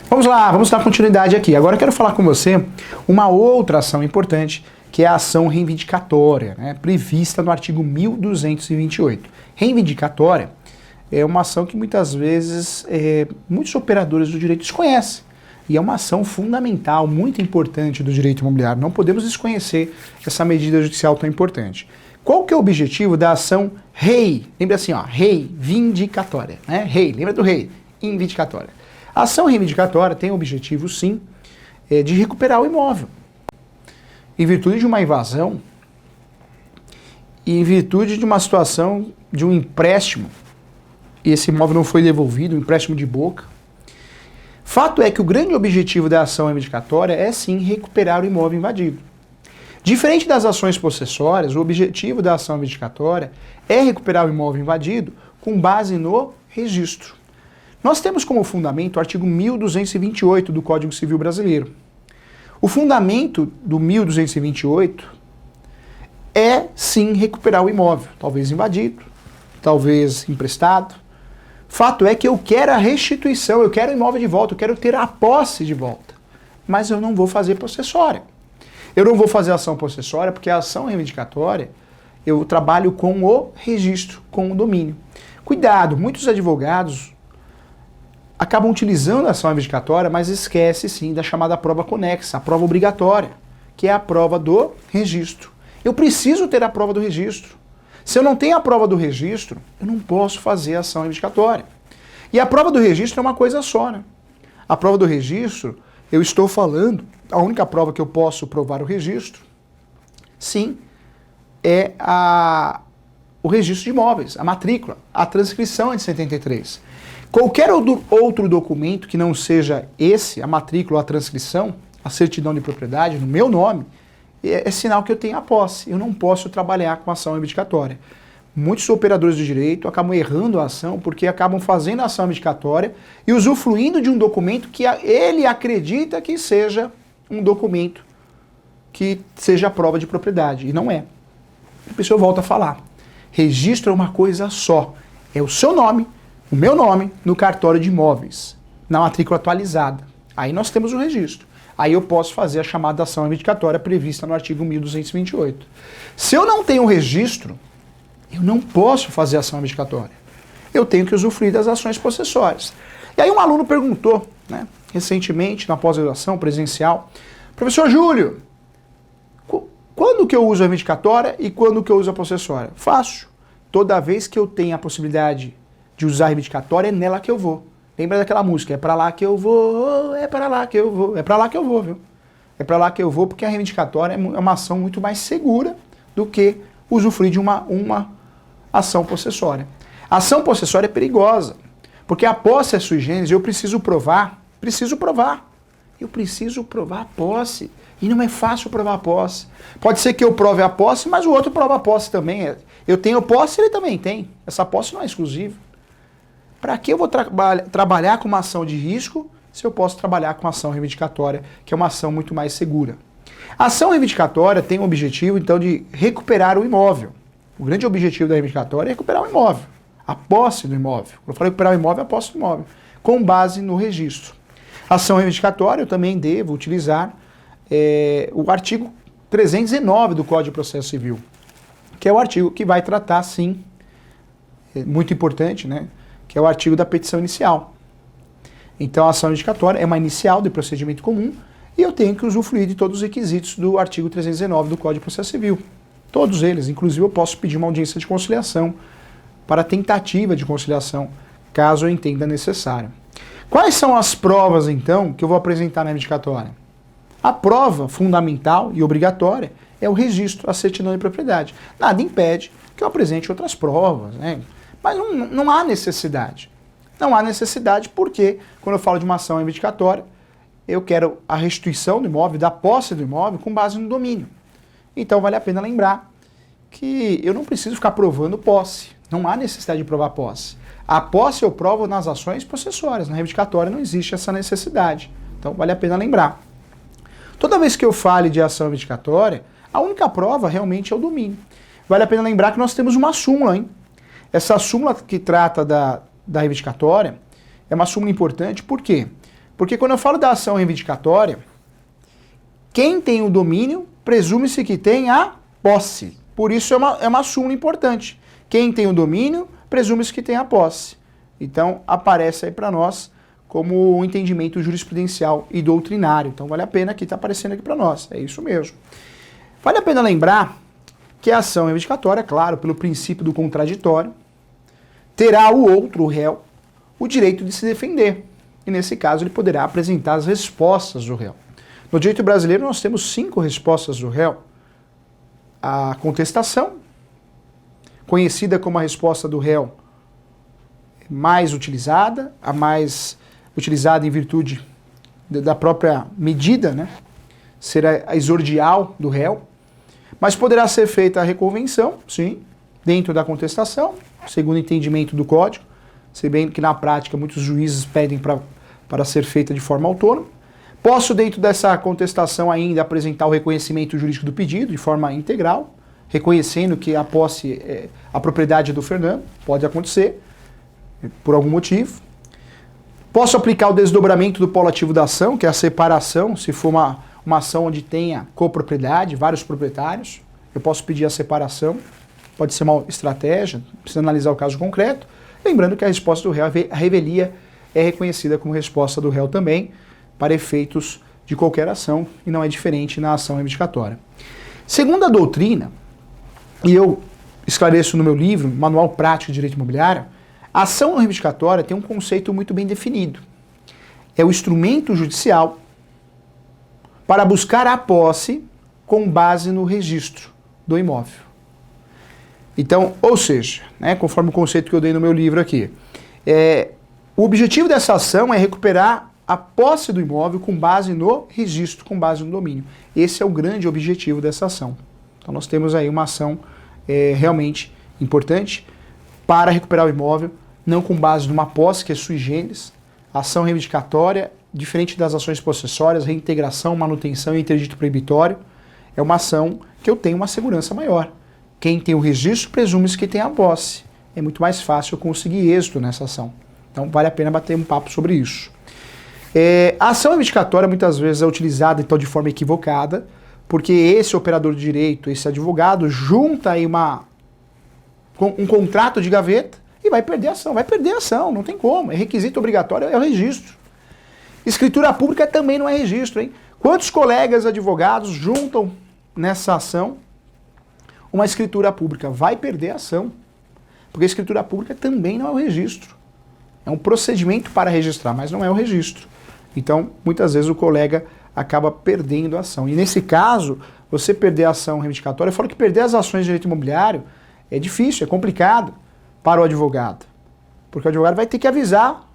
Vamos lá, vamos dar continuidade aqui. Agora eu quero falar com você uma outra ação importante, que é a ação reivindicatória, né, prevista no artigo 1228. Reivindicatória é uma ação que muitas vezes muitos operadores do direito desconhecem. E é uma ação fundamental, muito importante do direito imobiliário. Não podemos desconhecer essa medida judicial tão importante. Qual que é o objetivo da ação lembra assim, ó, reivindicatória, né? Lembra do reivindicatória. A ação reivindicatória tem o objetivo, sim, de recuperar o imóvel. Em virtude de uma invasão, em virtude de uma situação de um empréstimo, e esse imóvel não foi devolvido, um empréstimo de boca. Fato é que o grande objetivo da ação reivindicatória é, sim, recuperar o imóvel invadido. Diferente das ações possessórias, o objetivo da ação reivindicatória é recuperar o imóvel invadido com base no registro. Nós temos como fundamento o artigo 1228 do Código Civil Brasileiro. O fundamento do 1228 é, sim, recuperar o imóvel, talvez invadido, talvez emprestado. Fato é que eu quero a restituição, eu quero o imóvel de volta, eu quero ter a posse de volta. Mas eu não vou fazer possessória. Eu não vou fazer ação possessória porque a ação reivindicatória eu trabalho com o registro, com o domínio. Cuidado, muitos advogados acabam utilizando a ação reivindicatória, mas esquece sim da chamada prova conexa, a prova obrigatória, que é a prova do registro. Eu preciso ter a prova do registro. Se eu não tenho a prova do registro, eu não posso fazer a ação reivindicatória. E a prova do registro é uma coisa só, né? A prova do registro, eu estou falando, a única prova que eu posso provar o registro, sim, é o registro de imóveis, a matrícula, a transcrição de 73. Qualquer outro documento que não seja esse, a matrícula, a transcrição, a certidão de propriedade, no meu nome, é sinal que eu tenho a posse. Eu não posso trabalhar com ação reivindicatória. Muitos operadores do direito acabam errando a ação porque acabam fazendo a ação reivindicatória e usufruindo de um documento que ele acredita que seja um documento que seja a prova de propriedade. E não é. A pessoa volta a falar. Registro é uma coisa só. É o seu nome, o meu nome, no cartório de imóveis, na matrícula atualizada. Aí nós temos o registro. Aí eu posso fazer a chamada ação reivindicatória prevista no artigo 1228. Se eu não tenho registro, eu não posso fazer ação reivindicatória. Eu tenho que usufruir das ações possessórias. E aí um aluno perguntou, né, recentemente, na pós-graduação presencial, professor Júlio, quando que eu uso a reivindicatória e quando que eu uso a possessória? Fácil. Toda vez que eu tenho a possibilidade de usar a reivindicatória, é nela que eu vou. Lembra daquela música, é pra lá que eu vou, é pra lá que eu vou, é pra lá que eu vou, viu? É pra lá que eu vou porque a reivindicatória é uma ação muito mais segura do que usufruir de uma ação possessória. A ação possessória é perigosa, porque a posse é sui generis e eu preciso provar a posse. E não é fácil provar a posse. Pode ser que eu prove a posse, mas o outro prova a posse também. Eu tenho posse, ele também tem. Essa posse não é exclusiva. Para que eu vou trabalhar com uma ação de risco se eu posso trabalhar com uma ação reivindicatória, que é uma ação muito mais segura? A ação reivindicatória tem o objetivo, então, de recuperar o imóvel. O grande objetivo da reivindicatória é recuperar o imóvel, a posse do imóvel. Quando eu falo recuperar o imóvel, a posse do imóvel, com base no registro. A ação reivindicatória eu também devo utilizar o artigo 319 do Código de Processo Civil, que é o artigo que vai tratar, sim, muito importante, né? Que é o artigo da petição inicial. Então a ação reivindicatória é uma inicial de procedimento comum e eu tenho que usufruir de todos os requisitos do artigo 319 do Código de Processo Civil. Todos eles, inclusive eu posso pedir uma audiência de conciliação para tentativa de conciliação, caso eu entenda necessário. Quais são as provas, então, que eu vou apresentar na reivindicatória? A prova fundamental e obrigatória é o registro, a certidão de propriedade. Nada impede que eu apresente outras provas, né? Mas não há necessidade. Não há necessidade porque, quando eu falo de uma ação reivindicatória, eu quero a restituição do imóvel, da posse do imóvel, com base no domínio. Então vale a pena lembrar que eu não preciso ficar provando posse. Não há necessidade de provar posse. A posse eu provo nas ações possessórias. Na reivindicatória não existe essa necessidade. Então vale a pena lembrar. Toda vez que eu fale de ação reivindicatória, a única prova realmente é o domínio. Vale a pena lembrar que nós temos uma súmula, hein? Essa súmula que trata da reivindicatória é uma súmula importante, por quê? Porque quando eu falo da ação reivindicatória, quem tem o domínio, presume-se que tem a posse. Por isso é uma súmula importante. Quem tem o domínio, presume-se que tem a posse. Então, aparece aí para nós como um entendimento jurisprudencial e doutrinário. Então, vale a pena que está aparecendo aqui para nós. É isso mesmo. Vale a pena lembrar que a ação reivindicatória, claro, pelo princípio do contraditório, terá o outro, o réu, o direito de se defender. E nesse caso ele poderá apresentar as respostas do réu. No direito brasileiro nós temos 5 respostas do réu. A contestação, conhecida como a resposta do réu mais utilizada, a mais utilizada em virtude da própria medida, né? Será a exordial do réu. Mas poderá ser feita a reconvenção, sim, dentro da contestação, segundo o entendimento do Código, se bem que na prática muitos juízes pedem para ser feita de forma autônoma. Posso, dentro dessa contestação ainda, apresentar o reconhecimento jurídico do pedido de forma integral, reconhecendo que a posse, a propriedade é do Fernando, pode acontecer, por algum motivo. Posso aplicar o desdobramento do polo ativo da ação, que é a separação, se for uma ação onde tenha copropriedade, vários proprietários, eu posso pedir a separação, pode ser uma estratégia, precisa analisar o caso concreto, lembrando que a resposta do réu, a revelia, é reconhecida como resposta do réu também, para efeitos de qualquer ação, e não é diferente na ação reivindicatória. Segundo a doutrina, e eu esclareço no meu livro, Manual Prático de Direito Imobiliário, a ação reivindicatória tem um conceito muito bem definido. É o instrumento judicial para buscar a posse com base no registro do imóvel. Então, ou seja, né, conforme o conceito que eu dei no meu livro aqui, o objetivo dessa ação é recuperar a posse do imóvel com base no registro, com base no domínio. Esse é o grande objetivo dessa ação. Então nós temos aí uma ação realmente importante para recuperar o imóvel, não com base numa posse, que é sui generis. A ação reivindicatória, diferente das ações possessórias, reintegração, manutenção e interdito proibitório, é uma ação que eu tenho uma segurança maior. Quem tem o registro presume-se que tem a posse. É muito mais fácil eu conseguir êxito nessa ação. Então vale a pena bater um papo sobre isso. A ação reivindicatória muitas vezes é utilizada então de forma equivocada, porque esse operador de direito, esse advogado, junta aí um contrato de gaveta e vai perder a ação. Vai perder a ação, não tem como. É requisito obrigatório, é o registro. Escritura pública também não é registro, hein? Quantos colegas advogados juntam nessa ação uma escritura pública? Vai perder a ação. Porque a escritura pública também não é o registro. É um procedimento para registrar, mas não é o registro. Então, muitas vezes o colega acaba perdendo a ação. E nesse caso, você perder a ação reivindicatória, eu falo que perder as ações de direito imobiliário é difícil, é complicado para o advogado. Porque o advogado vai ter que avisar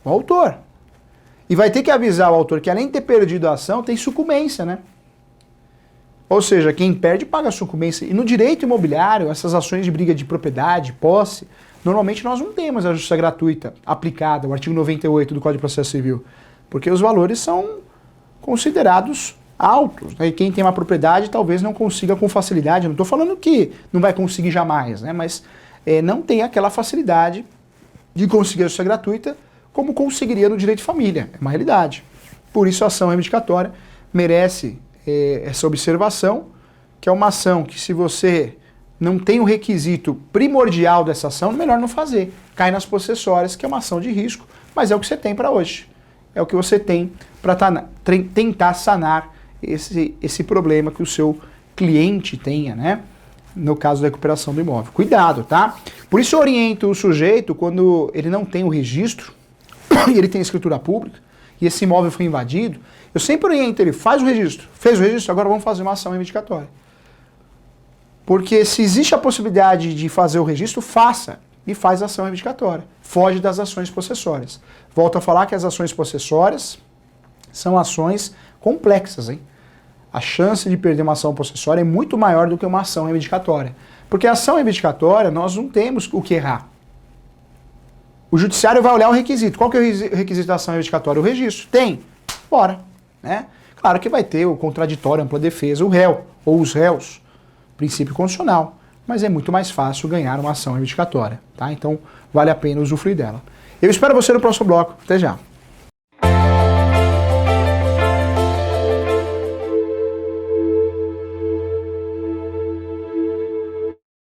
o autor. E vai ter que avisar o autor que além de ter perdido a ação, tem sucumbência, né? Ou seja, quem perde paga a sucumbência. E no direito imobiliário, essas ações de briga de propriedade, posse, normalmente nós não temos a justiça gratuita aplicada, o artigo 98 do Código de Processo Civil, porque os valores são considerados altos, né? E quem tem uma propriedade talvez não consiga com facilidade, não estou falando que não vai conseguir jamais, né? Mas não tem aquela facilidade de conseguir a justiça gratuita como conseguiria no direito de família, é uma realidade. Por isso a ação reivindicatória merece essa observação, que é uma ação que se você não tem o requisito primordial dessa ação, é melhor não fazer. Cai nas possessórias, que é uma ação de risco, mas é o que você tem para hoje. É o que você tem para tentar sanar esse problema que o seu cliente tenha, né? No caso da recuperação do imóvel. Cuidado, tá? Por isso eu oriento o sujeito, quando ele não tem o registro, e ele tem escritura pública, e esse imóvel foi invadido, eu sempre oriento ele, faz o registro. Fez o registro, agora vamos fazer uma ação reivindicatória. Porque se existe a possibilidade de fazer o registro, faça. E faz a ação reivindicatória. Foge das ações possessórias. Volto a falar que as ações possessórias são ações complexas, hein? A chance de perder uma ação possessória é muito maior do que uma ação reivindicatória. Porque a ação reivindicatória, nós não temos o que errar. O judiciário vai olhar o requisito. Qual que é o requisito da ação reivindicatória? O registro. Tem. Bora. Né? Claro que vai ter o contraditório, ampla defesa, o réu ou os réus. Princípio constitucional. Mas é muito mais fácil ganhar uma ação reivindicatória. Tá? Então, vale a pena usufruir dela. Eu espero você no próximo bloco. Até já.